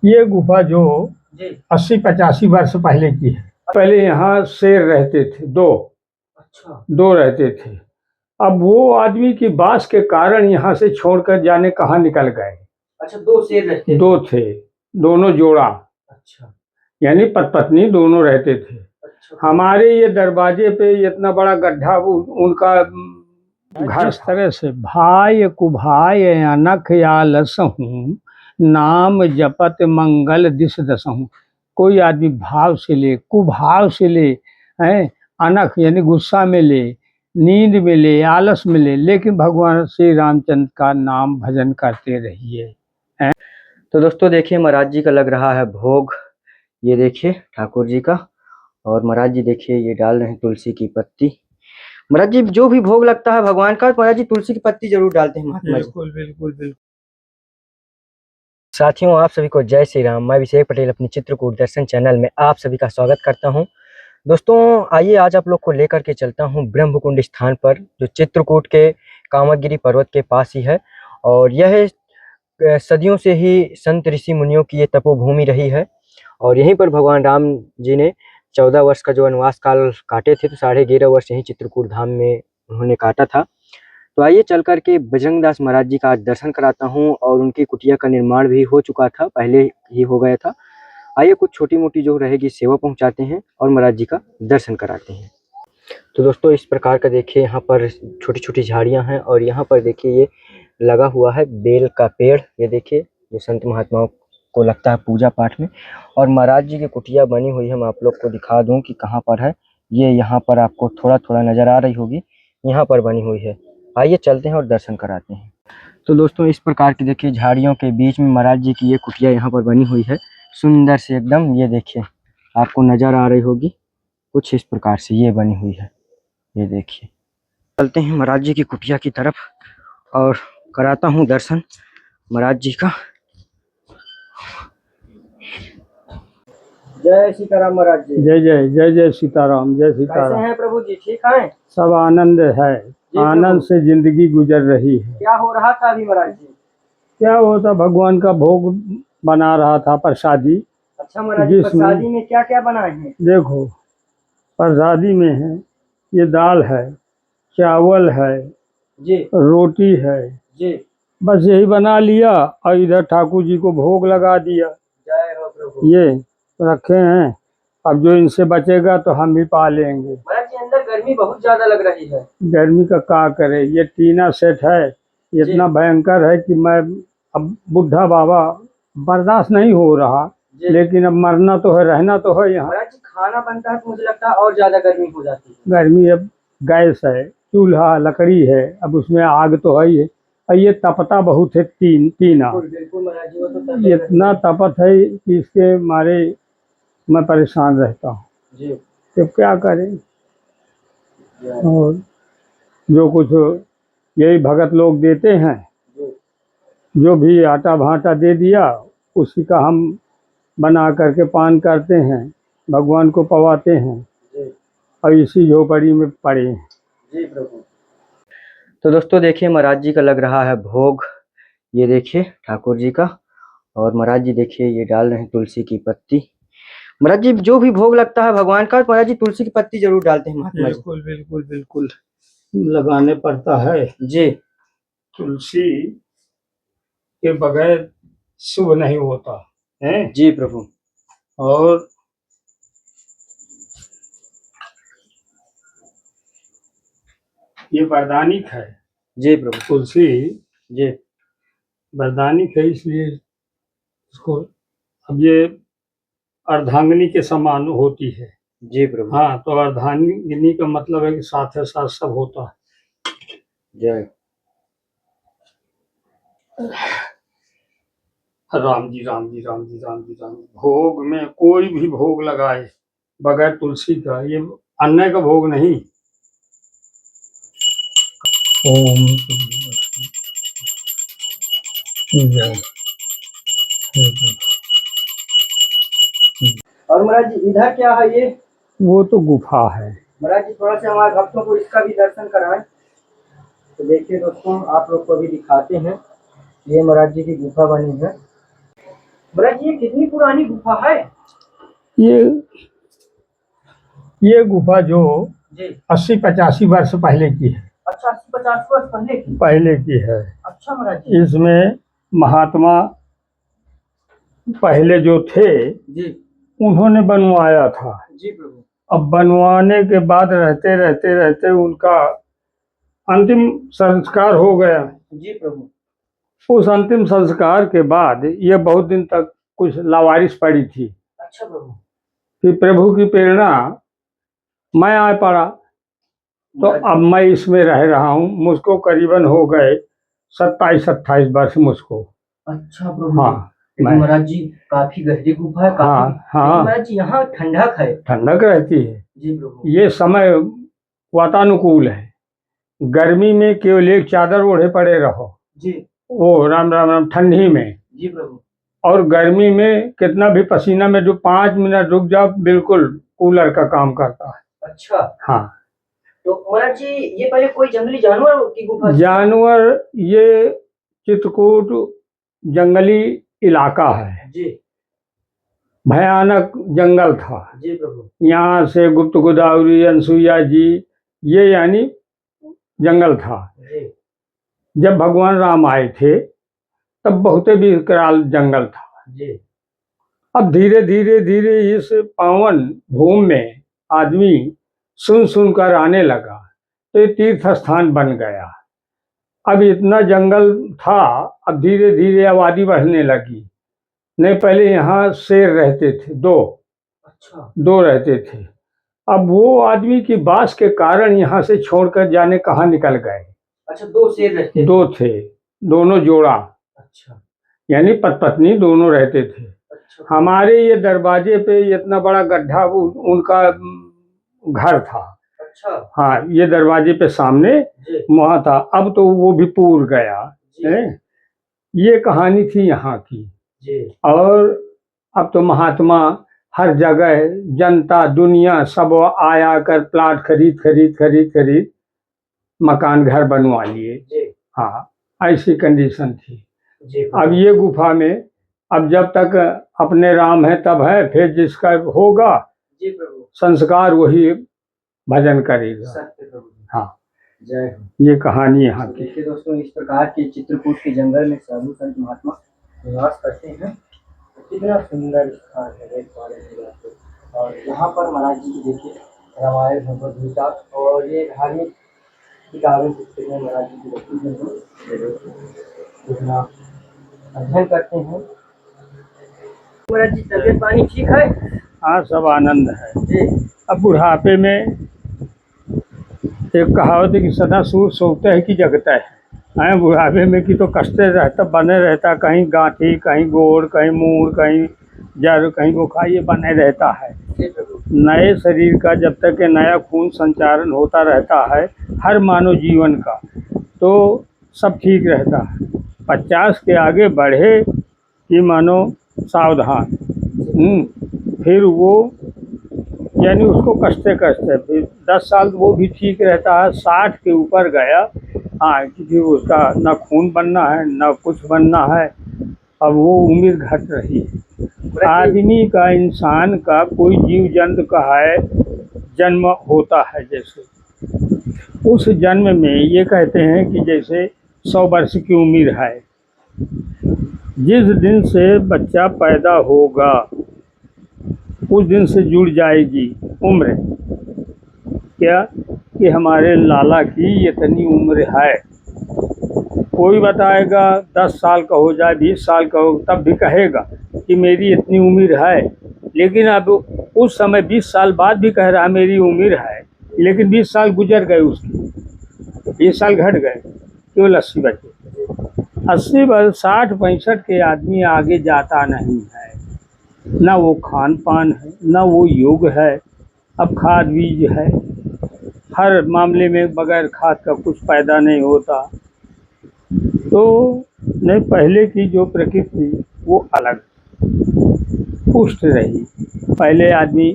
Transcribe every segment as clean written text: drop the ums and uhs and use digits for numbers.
ये गुफा जो जी। 80-85 वर्ष पहले की है। पहले यहाँ शेर रहते थे, अच्छा। दो रहते थे। अब वो आदमी की बात के कारण यहाँ से छोड़कर जाने कहाँ निकल गए। अच्छा, 2 शेर रहते थे। दो थे, दोनों जोड़ा, अच्छा। यानी पत्नी दोनों रहते थे। अच्छा। हमारे ये दरवाजे पे इतना बड़ा गड्ढा उनका घर। जिस तरह से भाई कुभाय अनख आलसहूँ, नाम जपत मंगल दिस दसहूँ। कोई आदमी भाव से ले, कुभाव से ले, है अनख यानी गुस्सा में ले, नींद में ले, आलस में ले, लेकिन भगवान श्री रामचंद्र का नाम भजन करते रहिए। तो दोस्तों देखिए, महाराज जी का लग रहा है भोग। ये देखिए ठाकुर जी का। और महाराज जी देखिए ये डाल रहे हैं तुलसी की पत्ती। महाराज जी जो भी भोग लगता है भगवान का, महाराज जी तुलसी की पत्ती जरूर डालते हैं महात्मा जी। बिल्कुल बिल्कुल बिल्कुल। साथियों, आप सभी को जय श्री राम। मैं अभिषेक पटेल अपने चित्रकूट दर्शन चैनल में आप सभी का स्वागत करता हूं। दोस्तों आइए आज आप लोग को लेकर के चलता हूं ब्रह्मकुंड स्थान पर, जो चित्रकूट के कामदगिरि पर्वत के पास ही है। और यह सदियों से ही संत ऋषि मुनियों की ये तपोभूमि रही है। और यहीं पर भगवान राम जी ने 14 वर्ष का जो वनवास काल काटे थे, तो 11.5 वर्ष यहीं चित्रकूट धाम में उन्होंने काटा था। तो आइए चल करके बजरंग दास महाराज जी का आज दर्शन कराता हूँ। और उनकी कुटिया का निर्माण भी हो चुका था, पहले ही हो गया था। आइए कुछ छोटी मोटी जो रहेगी सेवा पहुंचाते हैं और महाराज जी का दर्शन कराते हैं। तो दोस्तों इस प्रकार का देखिए यहाँ पर छोटी छोटी झाड़ियाँ हैं। और यहाँ पर देखिए ये लगा हुआ है बेल का पेड़। ये देखिए जो संत महात्माओं को लगता है पूजा पाठ में। और महाराज जी की कुटिया बनी हुई है, मैं आप लोग को दिखा दूं कि कहाँ पर है। ये यहाँ पर आपको थोड़ा थोड़ा नजर आ रही होगी, यहाँ पर बनी हुई है। आइए चलते हैं और दर्शन कराते हैं। तो दोस्तों इस प्रकार की देखिए झाड़ियों के बीच में महाराज जी की ये कुटिया यहाँ पर बनी हुई है, सुंदर से एकदम। ये देखिए आपको नजर आ रही होगी, कुछ इस प्रकार से ये बनी हुई है। ये देखिए, चलते हैं महाराज जी की कुटिया की तरफ और कराता हूँ दर्शन महाराज जी का। जय सीताराम महाराज जी। जय जय जय जय सीताराम, जय सीताराम। कैसे हैं प्रभु जी, ठीक हैं? सब आनंद है, आनंद से जिंदगी गुजर रही है। क्या हो रहा था अभी महाराज जी? क्या होता, भगवान का भोग बना रहा था, प्रसादी। अच्छा महाराज जी, प्रसादी में क्या क्या बनाए हैं? देखो, प्रसादी में है ये दाल है, चावल है जी, रोटी है जी। बस यही बना लिया और इधर ठाकुर जी को भोग लगा दिया। जय हो प्रभु। ये रखे हैं, अब जो इनसे बचेगा तो हम भी पा लेंगे। महाराज जी अंदर गर्मी बहुत ज्यादा लग रही है। गर्मी का क्या करे, ये टीना सेट है, इतना भयंकर है कि मैं अब बुढ़ा बाबा बर्दाश्त नहीं हो रहा, लेकिन अब मरना तो है, रहना तो है यहाँ। महाराज जी खाना बनता है तो मुझे लगता है और ज्यादा गर्मी हो जाती है। गर्मी अब गैस है, चूल्हा लकड़ी है, अब उसमें आग तो है ही है, और ये तपता बहुत है, टीना बिल्कुल महाराज जी, वो तो इतना तपत है कि इसके मारे मैं परेशान रहता हूँ। तो क्या करें, और जो कुछ यही भगत लोग देते हैं, जो भी आटा भाटा दे दिया उसी का हम बना करके पान करते हैं, भगवान को पवाते हैं और इसी झोपड़ी में पड़े हैं। जी प्रभु। तो दोस्तों देखिए महाराज जी का लग रहा है भोग। ये देखिए ठाकुर जी का। और महाराज जी देखिए ये डाल रहे हैं तुलसी की पत्ती। महाराज जी जो भी भोग लगता है भगवान का, महाराज जी तुलसी की पत्ती जरूर डालते हैं महात्मा जी। बिल्कुल बिल्कुल बिल्कुल लगाने पड़ता है जी। तुलसी के बगैर शुभ नहीं होता है। जी प्रभु। और ये वरदानिक है। जी प्रभु। तुलसी जी वरदानिक है, इसलिए इसको अब ये अर्धांगिनी के समान होती है। जी प्रभु। हाँ, तो अर्धांगिनी का मतलब है कि साथ है साथ सब होता है। जय राम जी राम जी राम जी राम जी राम जी। भोग में कोई भी भोग लगाए बगैर तुलसी का, ये अन्न का भोग नहीं। ओम और महाराज जी इधर क्या है ये? वो तो गुफा है। महाराज जी थोड़ा सा हमारे भक्तों को इसका भी दर्शन कराएं। तो देखिए दोस्तों आप लोग को भी दिखाते हैं, ये महाराज जी की गुफा बनी है। महाराज जी ये कितनी पुरानी गुफा है? ये ये गुफा जो जी 80-85 वर्ष पहले की है। अच्छा 80-50 वर्ष पहले की है। अच्छा महाराज जी। इसमें महात्मा पहले जो थे जी उन्होंने बनवाया था। जी प्रभु। अब बनवाने के बाद रहते रहते रहते उनका अंतिम संस्कार हो गया। जी प्रभु। उस अंतिम संस्कार के बाद ये बहुत दिन तक कुछ लावारिस पड़ी थी। अच्छा प्रभु। फिर प्रभु की प्रेरणा मैं आ पड़ा, तो अब मैं इसमें रह रहा हूँ। मुझको करीबन हो गए 27-28 वर्ष मुझको। अच्छा प्रभु। हाँ लेकिन महाराज जी काफी गहरी गुफा है, काफी। हाँ हाँ महाराज जी यहाँ ठंडक है। ठंडक रहती है। जी प्रभु। ये समय वातानुकूल है। गर्मी में केवल एक चादर ओढ़े पड़े रहो। जी ओ राम राम राम, ठंडी में। जी प्रभु। और गर्मी में कितना भी पसीना में जो 5 मिनट रुक जाओ, बिल्कुल कूलर का काम करता है। अच्छा हाँ। तो महाराज जी ये पहले कोई जंगली जानवर की गुफा थी? जानवर, ये चित्रकूट जंगली इलाका है। जी भयानक जंगल था। जी प्रभु। यहाँ से गुप्त गोदावरी, अनसुईया जी, ये यानी जंगल था। जी जब भगवान राम आए थे तब बहुते विकराल जंगल था। जी अब धीरे धीरे धीरे इस पावन भूमि में आदमी सुन सुनकर आने लगा, तो ये तीर्थ स्थान बन गया। अब इतना जंगल था, अब धीरे धीरे आबादी बढ़ने लगी। नहीं, पहले यहाँ शेर रहते थे, अच्छा दो रहते थे। अब वो आदमी की बात के कारण यहाँ से छोड़कर जाने कहाँ निकल गए। अच्छा दो शेर रहते दो थे, दोनों जोड़ा, अच्छा यानी पत्नी दोनों रहते थे। अच्छा हमारे ये दरवाजे पे इतना बड़ा गड्ढा उनका घर था। अच्छा हाँ, ये दरवाजे पे सामने जी वहाँ था। अब तो वो भी पूर गया जी है। ये कहानी थी यहाँ की। जी और अब तो महात्मा हर जगह, जनता दुनिया सब आया कर प्लाट खरीद खरीद खरीद खरीद मकान घर बनवा लिए। जी हाँ, ऐसी कंडीशन थी। जी अब ये गुफा में अब जब तक अपने राम है तब है, फिर जिसका होगा जी प्रभु। संस्कार वही भजन करेगा। सत्य प्रभु। हाँ, जय हो। ये कहानी यहाँ की। देखिए दोस्तों, इस प्रकार के चित्रकूट के जंगल में साधु संत महात्मा निवास करते हैं। कितना सुंदर स्थान है, देख पा रहे हैं आप लोग। और यहाँ पर महाराज जी की देखिए रामायण, भगवद गीता और ये धार्मिक किताबें पुस्तकें महाराज जी की रखी हुई हैं, कितना अध्ययन करते हैं। महाराज जी तबियत पानी ठीक है? हाँ, सब आनंद है जी अब बुढ़ापे में एक कहावत है कि सदा सूर सोता है कि जगता है। बुढ़ापे में कि तो कष्टे रहता, बने रहता, कहीं गांठी, कहीं गोड़, कहीं मूड़, कहीं जड़, कहीं बुखार, ये बने रहता है। नए शरीर का जब तक के नया खून संचारण होता रहता है हर मानव जीवन का, तो सब ठीक रहता है। 50 के आगे बढ़े कि मानो सावधान। फिर वो यानी उसको कष्टे कष्टे, फिर 10 साल वो भी ठीक रहता है। 60 के ऊपर गया, हाँ, क्योंकि उसका न खून बनना है न कुछ बनना है। अब वो उम्र घट रही है। आदमी का, इंसान का, कोई जीव जंतु का है जन्म होता है, जैसे उस जन्म में ये कहते हैं कि जैसे 100 वर्ष की उम्र है। जिस दिन से बच्चा पैदा होगा उस दिन से जुड़ जाएगी उम्र, क्या कि हमारे लाला की इतनी उम्र है। कोई बताएगा 10 साल का हो जाए, 20 साल का हो, तब भी कहेगा कि मेरी इतनी उम्र है। लेकिन अब उस समय 20 साल बाद भी कह रहा है मेरी उम्र है, लेकिन 20 साल गुजर गए, उसके 20 साल घट गए, केवल 80 बचे। 80 वर्ष 60-65 के आदमी आगे जाता नहीं है। ना वो खान पान है, ना वो योग है। अब खाद बीज है, हर मामले में बगैर खाद का कुछ पैदा नहीं होता। तो नहीं, पहले की जो प्रकृति थी वो अलग पुष्ट रही। पहले आदमी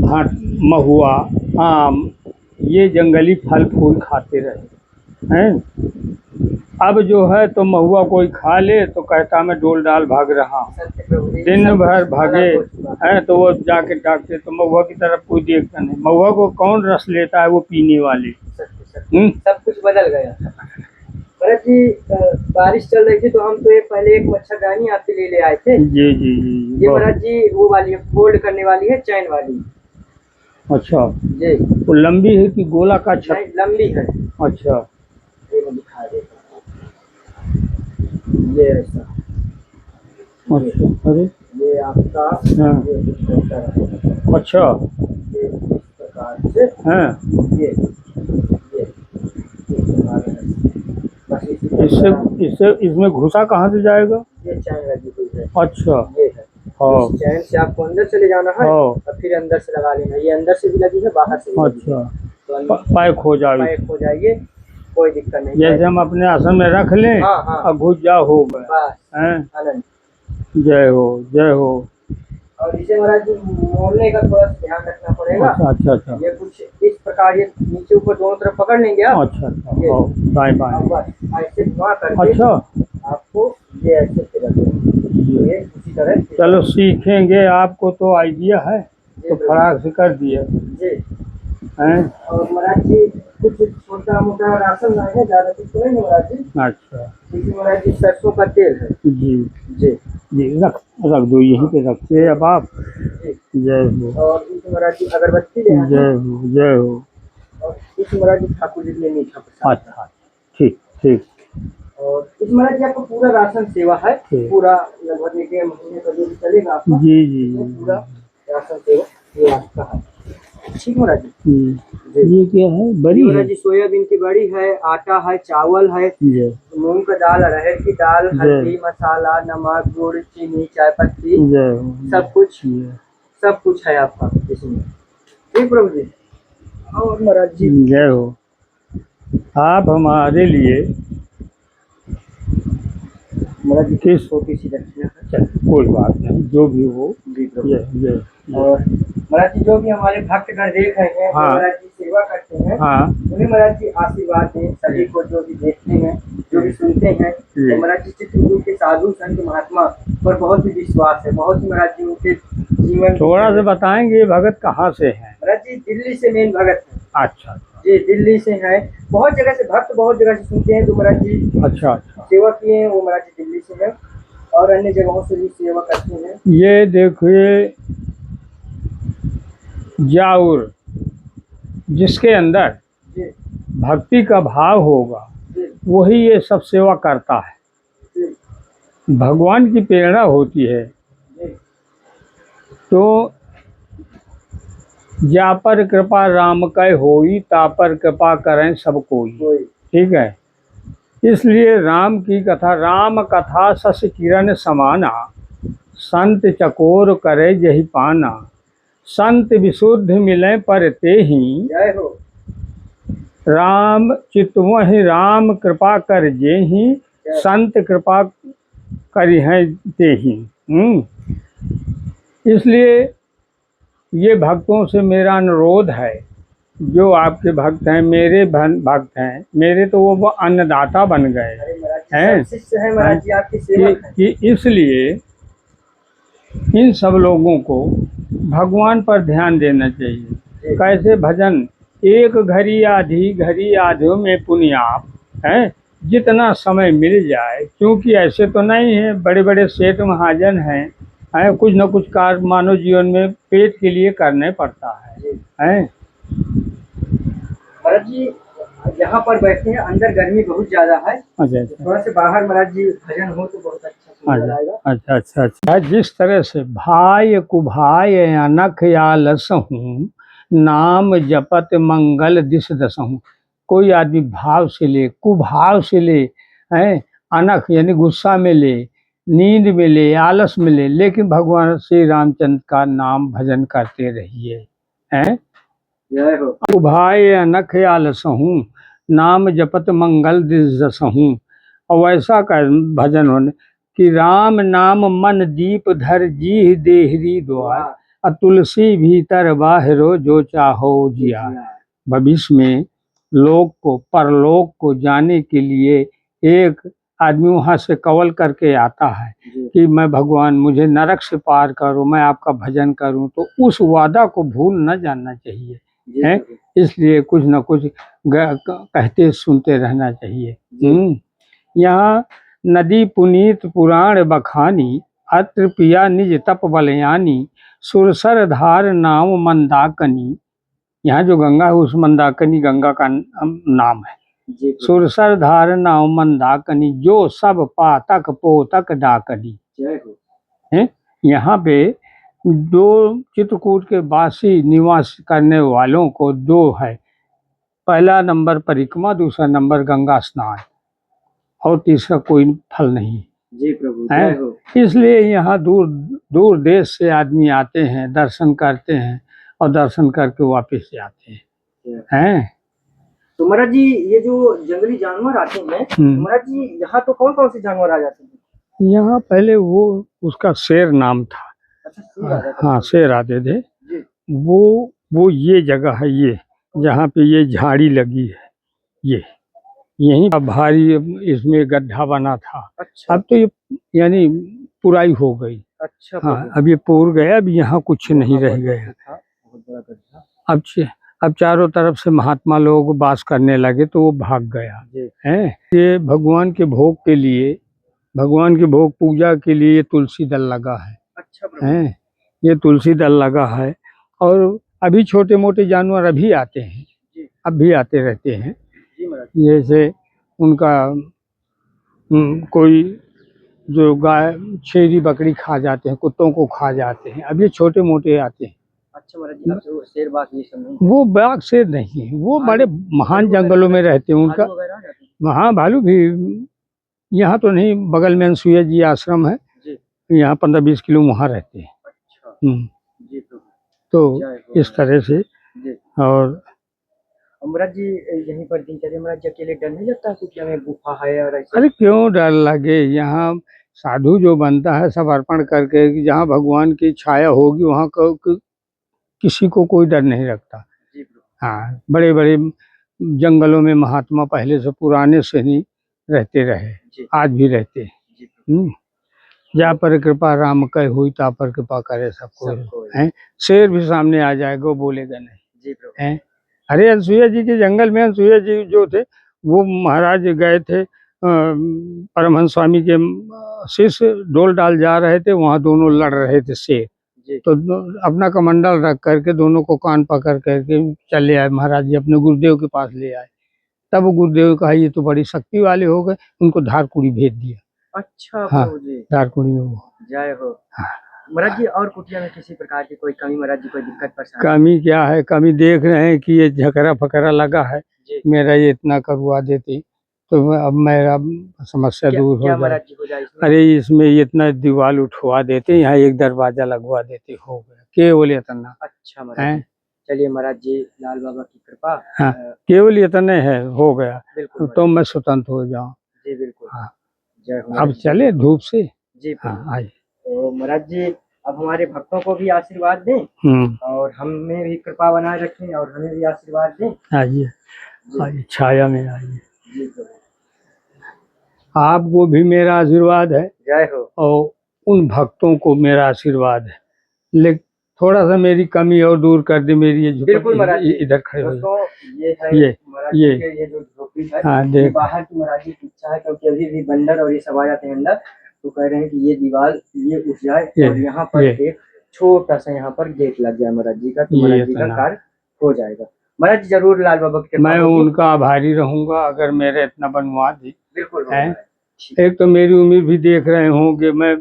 हाँ महुआ, आम, ये जंगली फल फूल खाते रहे हैं। अब जो है तो महुआ कोई खा ले तो कहता मैं डोल डाल भाग रहा हूँ। सत्य प्रभु जी, दिन सब भर कुछ भागे अलग हो चुका है। हैं तो वो जाके डाकते तो महुआ की तरफ कोई देखता नहीं। महुआ को कौन रस लेता है, वो पीने वाले। सत्य सत्य, हम्म। सब कुछ बदल गया। भरत जी, बारिश चल रही थी तो हम तो पहले एक मच्छरदानी आपके लिए ले आए थे। जी जी जी। ये भरत जी वो वाली है, फोल्ड करने वाली है, चैन वाली। अच्छा, जी, वो लंबी है कि गोला का छत? नहीं लंबी है। अच्छा ये मैं दिखा देता हूँ। ये ऐसा, अच्छा। अरे ये आपका, हाँ। ये कुछ ऐसा है। अच्छा ये इस प्रकार से, हाँ। ये इस प्रकार है। बस इसी इससे तरह इससे इसमें घुसा कहाँ से जाएगा? ये चैन लगी हुई है। अच्छा। ये है, हाँ इस चैन से आपको अंदर चले जाना है हाँ। और फिर अंदर से लगा लेना। ये अंदर से भी लगी है, बाहर से भी लगी है। अच्छा, तो पैक हो जाए। पैक हो जाइए, कोई दिक्कत नहीं। जैसे हम अपने आसन में रख लें हाँ हाँ, और घुस जा हो गए। बस हैं? आनंद। जय हो जय हो। और इसे महाराज जी मोड़ने का थोड़ा सा ध्यान रखना पड़ेगा। अच्छा अच्छा अच्छा। ये कुछ इस प्रकार, ये नीचे ऊपर दोनों तरफ पकड़ लेंगे आप। अच्छा अच्छा। ये हाँ, दाएं बाएं। अब बस ऐसे घुमा करके अच्छा, आपको ये ऐसे फिर ये उसी तरह। चलो सीखेंगे। आपको तो आइडिया है तो फटाक से कर दिया। जी। हैं? और महाराज जी कुछ छोटा मोटा राशन लाए हैं, ज्यादा कुछ तो नहीं है महाराज जी। अच्छा इसमें महाराज जी सरसों का तेल है। जी जी जी। रख रख दो यहीं पे रखिए अब आप। जी। जय हो और इसमें महाराज जी अगरबत्ती ले आए हैं। जय हो जय हो। और इसमें महाराज जी ठाकुर जी के लिए मीठा प्रसाद। अच्छा, ठीक ठीक। और इस महाराज जी आपको पूरा राशन सेवा है, ठीक। पूरा लगभग 1 महीने का जो भी चलेगा आपका। जी जी ये जी। पूरा राशन सेवा ये आपका है। ठीक महाराज जी। जी। ये क्या है? बड़ी ये है? महाराज जी सोयाबीन की बड़ी है, आटा है, चावल है, जय मूंग का दाल, अरहर की दाल, जय। हल्दी, मसाला, नमक, गुड़, चीनी, चाय पत्ती, जय हो। सब कुछ, जय। सब कुछ है आपका इसमें। ठीक प्रभु जी। और महाराज जी जय हो। आप हमारे लिए महाराज जी किस छोटी सी दक्षिणा है। चल, कोई बात नहीं, जो भी हो। जी प्रभु। जय जय। और महाराज जी जो भी हमारे भक्तगण देख रहे हैं, जो हाँ। महाराज जी सेवा करते हैं, हाँ उन्हें महाराज जी आशीर्वाद दें। सभी को जो भी देखते हैं, जो भी सुनते हैं, तो महाराज जी चित्रकूट के साधु संत महात्मा पर बहुत ही विश्वास है, बहुत ही महाराज जी उनके जीवन। थोड़ा सा बताएंगे ये भगत कहाँ से हैं? महाराज जी दिल्ली से मेन भगत है। अच्छा जी दिल्ली से है, बहुत जगह से भक्त बहुत जगह से सुनते हैं, तो महाराज जी अच्छा अच्छा। सेवा किए हैं, वो महाराज जी दिल्ली से है और अन्य जगहों से भी सेवा करते हैं। ये देखिए, जाऊर जिसके अंदर जी भक्ति का भाव होगा जी वही ये सब सेवा करता है। जी भगवान की प्रेरणा होती है। जी तो जा पर कृपा राम कै होई, ता पर कृपा करें सब कोई। कोई। ठीक है, इसलिए राम की कथा, राम कथा सस किरण समाना, संत चकोर करे जहि पाना, संत विशुद्ध मिले पर ते ही, जय हो। राम चितवहि राम कृपा कर जेहि, संत कृपा करि हैं ते ही। इसलिए ये भक्तों से मेरा अनुरोध है, जो आपके भक्त हैं, मेरे भक्त हैं, मेरे तो वो अन्नदाता बन गए अरे महाराज जी हैं सब शिष्य हैं महाराज जी, आपकी सेवक हैं। कि इसलिए इन सब लोगों को भगवान पर ध्यान देना चाहिए। कैसे भजन, एक घड़ी आधी में पुण्य आप हैं, जितना समय मिल जाए। क्योंकि ऐसे तो नहीं है, बड़े बड़े सेठ महाजन हैं, कुछ न कुछ कार्य मानव जीवन में पेट के लिए करने पड़ता है। महाराज जी यहाँ पर बैठे हैं, अंदर गर्मी बहुत ज्यादा है। अच्छा थोड़ा से बाहर महाराज जी भजन हो तो बहुत अच्छा सुंदर आएगा। अच्छा अच्छा अच्छा। जिस तरह से भाई कुभाय अनख या लसहूँ, नाम जपत मंगल दिस दसहूँ। कोई आदमी भाव से ले, कुभाव से ले, हैं, अनख यानी गुस्सा में ले, नींद में ले, आलस में ले, लेकिन भगवान श्री रामचंद्र का नाम भजन करते रहिए। हैं, जय हो। कुभाय अनख या लसहूँ, नाम जपत मंगल दिस दसहूँ। और वैसा का भजन होने कि राम नाम मन दीप धर जी देहरी द्वार, और तुलसी भीतर बाहरो जो चाहो जिया। भविष्य में लोक को, परलोक को जाने के लिए एक आदमी वहां से कवल करके आता है जी कि मैं भगवान मुझे नरक से पार करो, मैं आपका भजन करूं, तो उस वादा को भूल न जाना चाहिए जी है। प्रभु इसलिए कुछ न कुछ कहते सुनते रहना चाहिए। जी यहाँ नदी पुनीत पुराण बखानी, अत्र पिया निज तप बलयानी, सुरसर धार नाम मंदाकनी। यहाँ जो गंगा है उस मंदाकिनी गंगा का नाम है। जी प्रभु सुरसर धार नाम मंदाकिनी, जो सब पातक पोतक डाकनी। जय हो है यहाँ पे दो चित्रकूट के वासी निवास करने वालों को दो है, पहला नंबर परिक्रमा, दूसरा नंबर गंगा स्नान, और तीसरा कोई फल नहीं जी प्रभु है। जय हो इसलिए यहाँ दूर दूर देश से आदमी आते हैं, दर्शन करते हैं और दर्शन करके वापस जाते हैं। तो महाराज जी ये जो जंगली जानवर आते हैं तो महाराज जी यहाँ तो कौन कौन से जानवर आ जाते हैं? यहाँ पहले वो उसका शेर नाम था। अच्छा शेर आ जाता हाँ शेर आते थे। जी वो ये जगह है, ये जहाँ पे ये झाड़ी लगी है, ये यहीं का भारी इसमें गड्ढा बना था। अच्छा अब तो ये यानी पुराई हो गई। अच्छा हाँ प्रभु अब ये पूर गया, अब यहाँ कुछ नहीं रह गया। बहुत बड़ा गड्ढा अब चारों तरफ से महात्मा लोग वास करने लगे तो वो भाग गया जी है। ये भगवान के भोग के लिए, भगवान के भोग पूजा के लिए ये तुलसी दल लगा है। अच्छा प्रभु हैं ये तुलसी दल लगा है। और अभी छोटे मोटे जानवर अभी आते हैं, जी अब भी आते रहते हैं। जी महाराज जैसे उनका कोई जो गाय छेरी बकरी खा जाते हैं, कुत्तों को खा जाते हैं, अब ये छोटे मोटे आते हैं। अच्छा महाराज जी अब तो शेर बाघ ये सब नहीं वो बाघ शेर नहीं है, वो बड़े महान जंगलों में रहते हैं। उनका भालू वगैरह आ जाते हैं? हाँ भालू भी यहाँ तो नहीं, बगल में अनसुईया जी आश्रम है, जी यहाँ 15-20 किलो वहाँ रहते हैं। अच्छा हम्म, जी प्रभु तो जय हो इस तरह से। जी और महाराज जी यहीं पर दिनचर्या महाराज जी अकेले डर नहीं लगता क्योंकि हमें गुफा है और ऐसे अरे क्यों डर लगे, यहाँ साधु जो बनता है सब अर्पण करके कि जहाँ भगवान की छाया होगी वहाँ किसी को कोई डर नहीं रखता। जी प्रभु हाँ बड़े बड़े जंगलों में महात्मा पहले से पुराने से ही रहते रहे, जी आज भी रहते हैं। जी प्रभु जा पर कृपा राम कह हुई, ता पर कृपा करे सबको सबको है। शेर भी सामने आ जाएगा वो बोलेगा नहीं जी प्रभु है। अरे अनसुईया जी के जंगल में अनसुईया जी जो थे वो महाराज गए थे, परमहंस स्वामी के शिष्य डोल डाल जा रहे थे, वहाँ दोनों लड़ रहे थे शेर। जी तो अपना कमंडल रख करके दोनों को कान पकड़ करके चले आए, महाराज जी अपने गुरुदेव के पास ले आए। तब वो गुरुदेव कहा ये तो बड़ी शक्ति वाले हो गए, उनको धारकुड़ी भेज दिया। अच्छा हाँ प्रभु जी धारकुड़ी में वो। जय हो हाँ। महाराज जी और कुटिया में किसी प्रकार की कोई कमी महाराज जी कोई दिक्कत परेशानी कमी क्या है, कमी देख रहे हैं कि ये झकरा फकरा लगा है, जी मेरा ये इतना करवा देते तो अब मेरा समस्या दूर हो क्या जाए। महाराज जी हो जाए इसमें अरे इसमें ये इतना दीवार उठवा देते, यहाँ एक दरवाजा लगवा देते, हो गया केवल इतना अच्छा महाराज है। जी चलिए महाराज जी लाल बाबा की कृपा हाँ केवल इतने है, हो गया बिल्कुल तो मैं स्वतंत्र हो जाऊँ। जी बिल्कुल हाँ जय हो अब महाराज जी। चले धूप से। जी हाँ प्रभु आइए। तो महाराज जी अब हमारे भक्तों को भी आशीर्वाद दें और हमें भी कृपा बनाए रखें और हमें भी आशीर्वाद दें। आइए आइए छाया में आइए। जी प्रभु आपको भी मेरा आशीर्वाद है जय हो और उन भक्तों को मेरा आशीर्वाद है, लेकिन थोड़ा सा मेरी कमी और दूर कर दे। मेरी ये बिल्कुल महाराज जी। इधर खड़े हो दोस्तों ये है ये महाराज जी के ये जो झोपड़ी है हाँ ये देख बाहर की महाराज जी की इच्छा है क्योंकि अभी भी बंदर और ये सब आ जाते हैं अंदर, तो कह रहे हैं कि ये दीवार ये उठ जाए और यहाँ पर एक छोटा सा यहाँ पर गेट लग जाए महाराज जी का, तो महाराज जी का कार्य हो जाएगा। महाराज जी जरूर लाल बाबा के मैं उनका आभारी रहूंगा अगर मेरे इतना बनवा दी। बिल्कुल है एक तो मेरी उम्र भी देख रहे होंगे, मैं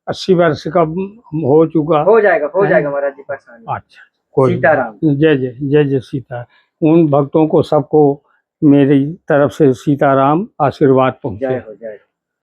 80 वर्ष का हो चुका। हो जाएगा महाराज जी परेशानी। अच्छा कोई सीताराम जय जय जय जय सीता। उन भक्तों को सबको मेरी तरफ से सीताराम आशीर्वाद पहुंचे। जय हो जय हो।